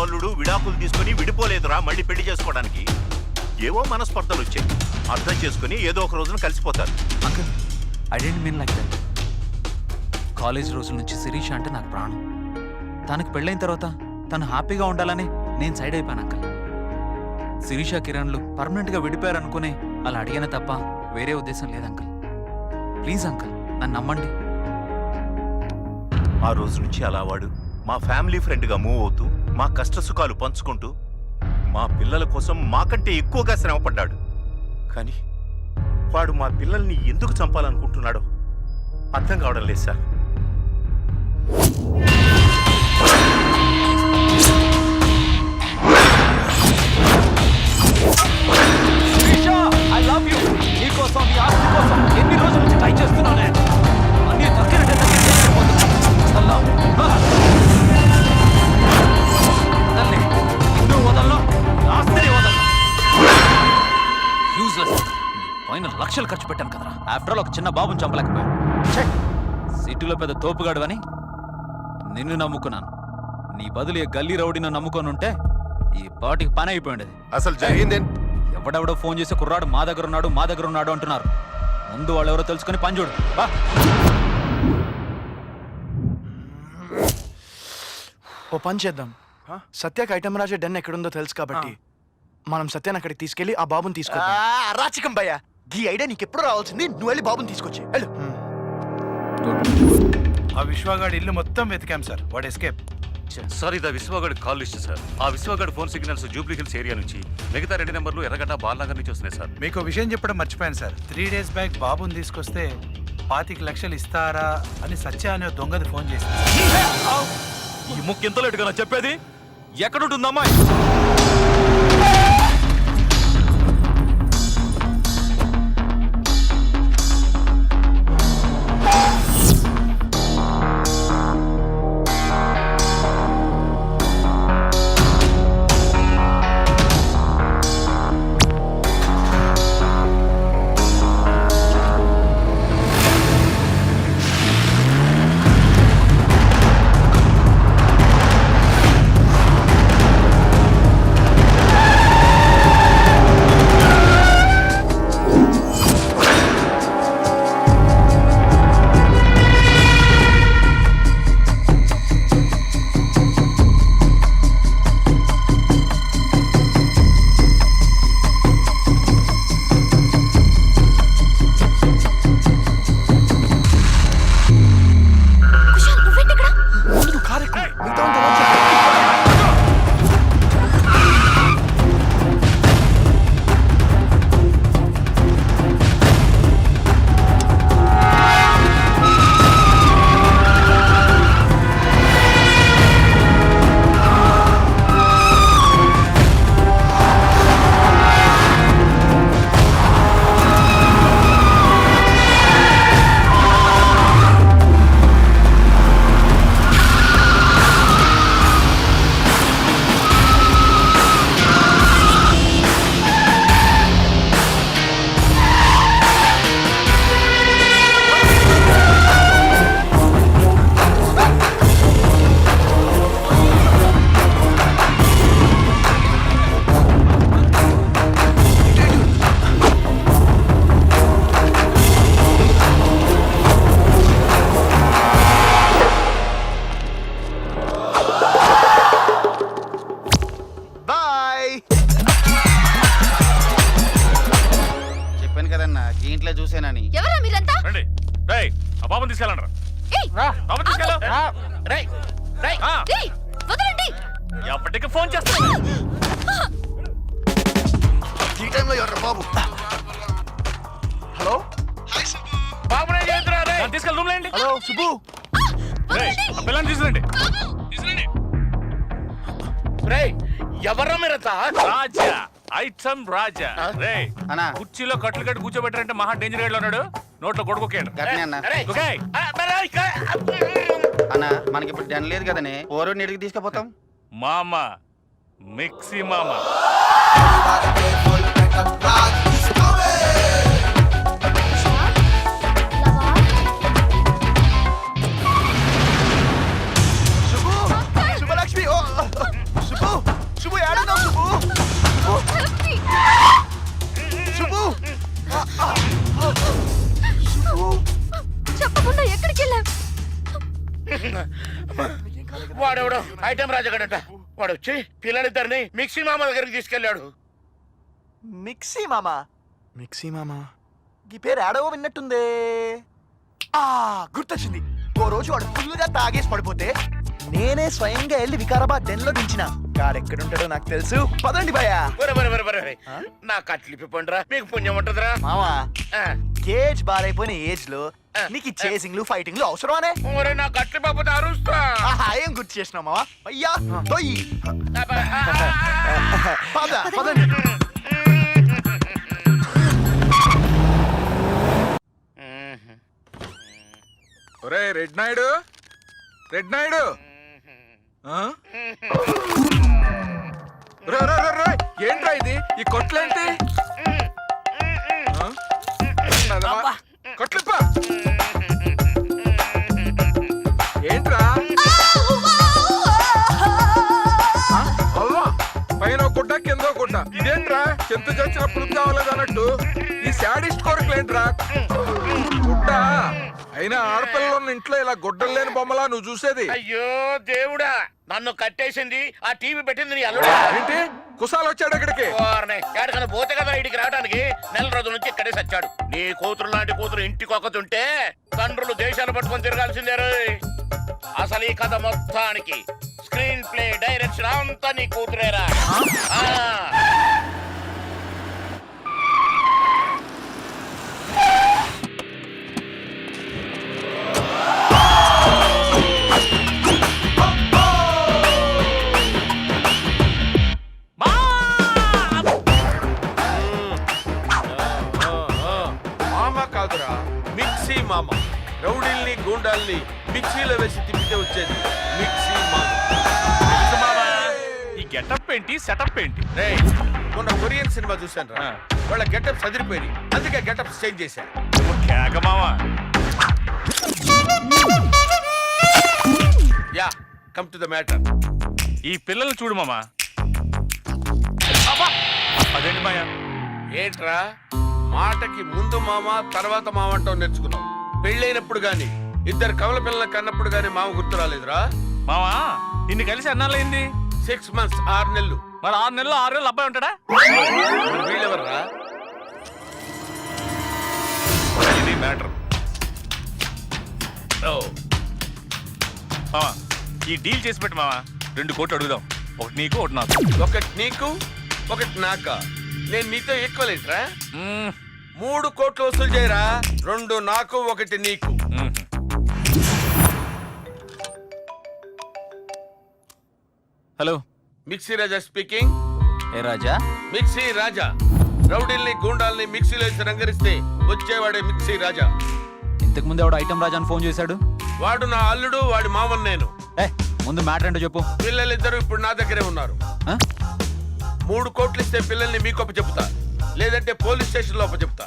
అల్లుడు విడాకులు తీసుకుని విడిపోలేదురా మళ్ళీ పెళ్లి చేసుకోవడానికి. ఏవో మనస్పర్ధలు వచ్చాయి, అర్థం చేసుకుని ఏదో ఒక రోజున కలిసిపోతారు. Uncle I didn't mean like that. College రోజుల నుంచి శిరీష అంటే నాకు ప్రాణం. తనకు పెళ్ళైన తర్వాత తను హ్యాపీగా ఉండాలని నేను సైడ్ అయిపోయాను అంకుల్. శిరీష కిరణ్లు పర్మనెంట్గా విడిపోయారు అనుకునే అలా అడిగానే తప్ప వేరే ఉద్దేశం లేదు అంకుల్. ప్లీజ్ అంకుల్ నన్ను నమ్మండి. ఆ రోజు నుంచి అలా వాడు మా ఫ్యామిలీ ఫ్రెండ్గా మూవ్ అవుతూ మా కష్ట సుఖాలు పంచుకుంటూ మా పిల్లల కోసం మాకంటే ఎక్కువగా శ్రమపడ్డాడు. కానీ వాడు మా పిల్లల్ని ఎందుకు చంపాలనుకుంటున్నాడో అర్థం కావడం లేదు సార్. ఎన్ని రోజుల నుంచి ట్రై చేస్తున్నానే అన్ని పైన లక్షలు ఖర్చు పెట్టాను కదరా. ఆఫ్టర్ ఆల్ ఒక చిన్న బాబుని చంపలేకపోయా. సిటీలో పెద్ద తోపుగాడు అని నిన్ను నమ్ముకున్నాను. నీ బదులు ఈ గల్లీ రౌడీని నమ్ముకొని ఉంటే ఈ పాటికి పని అయిపోయింది. అసలు జరిగింది ఎవడెవడో ఫోన్ చేసి కుర్రాడు మా దగ్గర ఉన్నాడు అంటున్నారు. ముందు వాళ్ళు ఎవరో తెలుసుకొని పని చూడు. ఓ పని చేద్దాం. సత్యకి ఐటమ్ రాజా డెన్ ఎక్కడుందో తెలుసు కాబట్టి మనం సత్యాన్ని అక్కడికి తీసుకెళ్లి ఆ బాబుని తీసుకొద్దాం. రాచికం భయ్యా, ఈ ఐడియా నీకు ఎప్పుడు రావాల్సింది. నువ్వు వెళ్ళి బాబుని తీసుకొచ్చి వెళ్ళు. ఆ విశ్వగాడి ఇల్లు మొత్తం వెతికాం సార్, వాడు ఎస్కేప్. సార్ ఇది విశ్వగాడి కాల్ లిస్ట్ సార్. ఆ విశ్వగాడి phone signals Jubilee Hills area నుంచి, మిగతా 2 నెంబర్లు ఎర్రగడ్డ బాలనగర్ నుంచి వస్తున్నాయి సార్. మీకు విషయం చెప్పడం మర్చిపోయాను సార్. 3 days బ్యాక్ బాబుని తీసుకొస్తే 25 లక్షలు ఇస్తారా అని సత్య అనే దొంగది ఫోన్ చేసింది. ఈ ముక్కు ఎంత లేటుగా నా చెప్పేది? ఎక్కడుంటుందమ్మా? దీంట్లో చూసేనని. ఎవరా మీరంతా? రండి రేయ్ ఆ బాబుని తీసుకెళ్ళండి. బాబుని తీసుకెళ్ళు. రేయ్ రేయ్ ఏయ్ వదలండి. ఎప్పటికి ఫోన్ చేస్తాను. ఈ టైంలో ఎవరు బాబు? హలో బాబునే చేద్దురా రేయ్. తీసుకెళ్ళి రూమ్ లేండి. హలో సుబ్బు. రేయ్ ఆ పిల్లని తీసుకురండి. రేయ్ ఎవర్రా మీరంతా? రాజా ఐటమ్ రాజా. రే అన్నా కుర్చీలో కట్లు కట్టి కూర్చోబెట్టారంటే మహా డేంజర్ గేడ్ లో ఉన్నాడు. నోట్లో కొడుకోకేయండి. అన్నా మనకి ఇప్పుడు డన్ లేదు కదనే, ఓరో నీడికి తీసుకుపోతాం. మామ మిక్సీ మామ. శుభలక్ష్మి. సుబ్బు ఐటమ్ రాజగడంట. వాడు వచ్చి పిల్లలిద్దరిని మిక్సీ మామ దగ్గరికి తీసుకెళ్ళాడు. మిక్సీ మామా మిక్సీ మామా. ఈ పేరు ఏడవో విన్నట్టుందే. గుర్తొచ్చింది. ఓ రోజు వాడు ఫుల్గా తాగేసి పడిపోతే నేనే స్వయంగా వెళ్ళి వికారాబాద్ డెన్ లో దించిన. ఎక్కడుంటాడో నాకు తెలుసు. పదండి భయ్యా. నా కట్లిపి పండురా, మీకు పుణ్యం ఉంటదిరా. మామా ఆ, కేజ్ బారైపోయిన ఏజ్ లో నీకు ఈ చేసింగ్లు ఫైటింగ్లు అవసరమానే? ఒరే నా కట్లి పాప అరుస్తా. ఏం గుర్తు చేసినావు మావా? అయ్యా తొయ్యి. పదండి. ఒరే రెడ్ నాయుడు, రెడ్ నాయుడు. ఆ? రే, రే, రే, రే, ఏంట్రా ఇది? ఈ కొట్లేంటి? ఆ? నదవా? కొట్లిప్ప. ఏంట్రా? ఆ? అవ్వా, పైన ఒక గుడ్డ కింద ఒక గుడ్డ. ఇదేంట్రా చింత చచ్చినప్పుడు కావాలన్నట్టు ఈ శాడిస్ట్ కొరకులేంట్రా? గుడ్డ అయినా ఆడపిల్లలు ఉన్న ఇంట్లో ఇలా గుడ్డలు లేని బొమ్మలా నువ్వు చూసేది? అయ్యో దేవుడా, నన్ను కట్టేసింది ఆ టీవీ పెట్టింది నీ అల్లుడా. ఏంటి కుసాలు వచ్చాడు ఇక్కడికి? ఎక్కడికన్నా పోతే కదా ఇంటికి రావడానికి. నెల రోజుల నుంచి ఇక్కడే సచ్చాడు. నీ కూతురు లాంటి కూతురు ఇంటికి ఒకతుంటే తండ్రులు దేశాలు పట్టుకొని తిరగాల్సిందే రోయ్. అసలు ఈ కథ మొత్తానికి స్క్రీన్ ప్లే డైరెక్షన్ అంతా నీ కూతురేరా. ఆ. మామ కాదురా, మిక్సీ మామ. రౌడీల్ని గూండాల్ని మిక్సీలో వేసి తిప్పితే వచ్చేది మిక్సీ మామ. ఈ గెటప్ ఏంటి, సెటప్ ఏంటి? రేయ్, మొన్న కొరియన్ సినిమా చూశాను రా. వాళ్ళ గెటప్ చదిరిపోయి అందుకే గెటప్ చేంజ్ చేశాను. Yeah, come to the matter. ఈ పిల్లలు చూడు మామా. అదేంటి మాయా? ఏంట్రా మాటకి ముందు మామ తర్వాత మామ అంటావు నేర్చుకున్నావు. పెళ్ళైనప్పుడు గాని ఇద్దరు కవల పిల్లల కన్నప్పుడు గాని మామ గుర్తు రాలేదురా? మామా ఇన్ని కలిసి అన్నాళ్ళైంది? 6 months 6 నెలలు. మరి 6 నెలలు 6 నెలలు అబ్బాయి ఉంటాడా? వీళ్ళెవర్రా? ఇది మ్యాటర్. మామా ఈ డీల్ చేసి పెట్టి మామా 2 కోట్లు అడుగుదాం. ఒకటి నీకు ఒకటి నాకు. ఒకటి నీకు ఒకటి నాకా? నేను నీతో ఈక్వల్ ఏంట్రా? 3 కోట్లు వసూలు చేయరా. 2 నాకు 1 నీకు. హలో, మిక్సీ రాజా స్పీకింగ్. ఏ రాజా? మిక్సీ రాజా. రౌడీల్ని గూండాల్ని మిక్సీలో వేసి రంగరిస్తే వచ్చేవాడే మిక్సీ రాజా. ఇంతకు ముందు ఎవడు ఐటమ్ రాజా అని ఫోన్ చేశాడు? వాడు నా అల్లుడు, వాడి మామని నేను. ముందు మ్యాటర్ ఏంటో చెప్పు. పిల్లలిద్దరూ ఇప్పుడు నా దగ్గరే ఉన్నారు. ఆ? 3 కోట్లు ఇస్తే పిల్లల్ని మీకు చెప్తా, లేదంటే పోలీస్ స్టేషన్ లో చెప్తా.